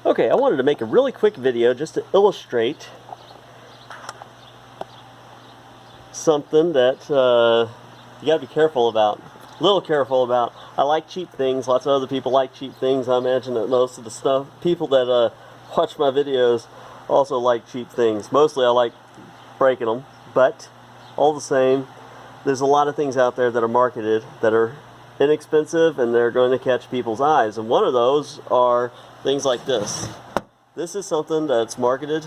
Okay, I wanted to make a really quick video just to illustrate something that you gotta be careful about. A little careful about. I like cheap things. Lots of other people like cheap things. I imagine that most of the people that watch my videos also like cheap things. Mostly I like breaking them, but all the same, there's a lot of things out there that are marketed that are inexpensive and they're going to catch people's eyes. And one of those are things like this. This is something that's marketed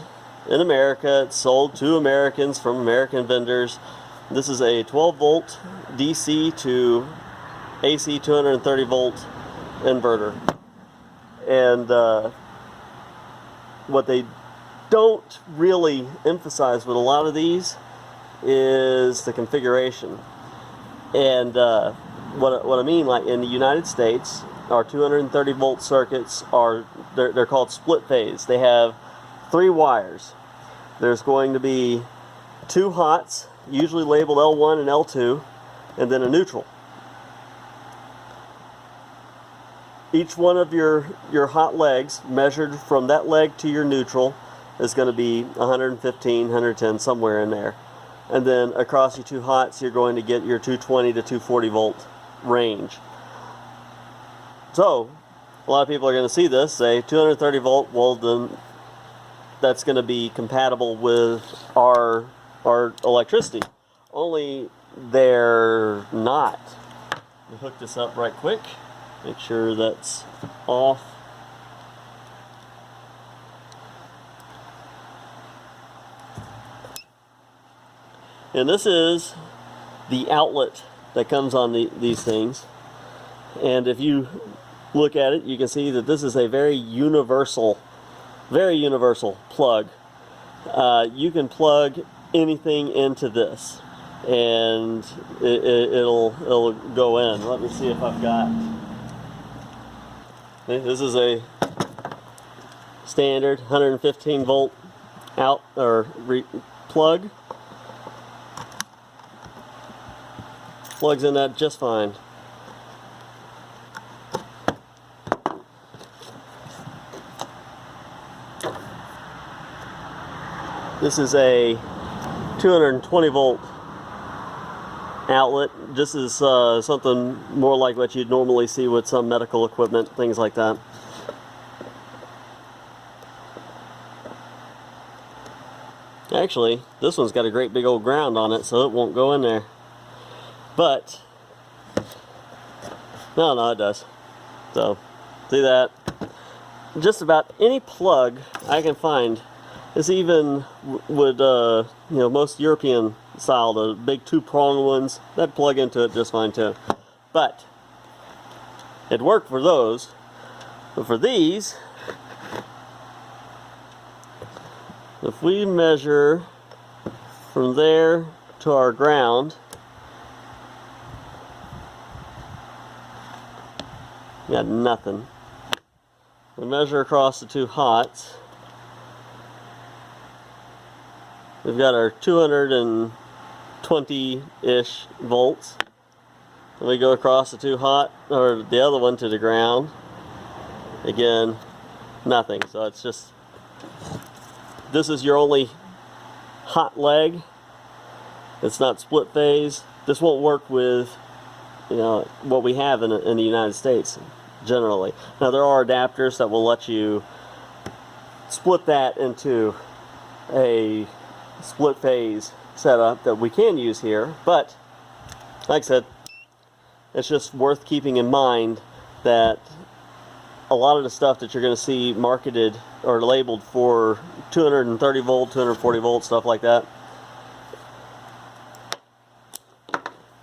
in America. It's sold to Americans from American vendors. This is a 12 volt DC to AC 230 volt inverter. And what they don't really emphasize with a lot of these is the configuration. And what I mean, like in the United States, our 230 volt circuits they're called split phase. They have 3 wires. There's going to be 2 hots, usually labeled L1 and L2, and then a neutral. Each one of your hot legs, measured from that leg to your neutral, is going to be 115, 110, somewhere in there. And then across your 2 hots, you're going to get your 220 to 240 volt range. So a lot of people are going to see this, say 230 volt, well then that's going to be compatible with our electricity. Only they're not. Let me hook this up right quick, make sure that's off. And this is the outlet that comes on these things. And if you look at it, you can see that this is a very universal plug. You can plug anything into this and it'll go in. Let me see if I've got, this is a standard 115 volt out or plug. Plugs in that just fine. This is a 220 volt outlet. This is something more like what you'd normally see with some medical equipment, things like that. Actually, this one's got a great big old ground on it, so it won't go in there. But, no, it does. So, see that? Just about any plug I can find. This even would, most European style, the big 2-prong ones, that plug into it just fine too. But, it worked for those. But for these, if we measure from there to our ground, got nothing. We measure across the 2 hots. We've got our 220-ish volts. And we go across the 2 hot, or the other one to the ground. Again, nothing. So it's just, this is your only hot leg. It's not split phase. This won't work with, what we have in the United States generally. Now there are adapters that will let you split that into a split phase setup that we can use here, but like I said, it's just worth keeping in mind that a lot of the stuff that you're going to see marketed or labeled for 230 volt, 240 volt, stuff like that,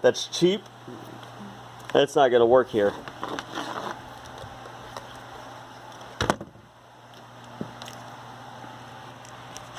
that's cheap. It's not going to work here.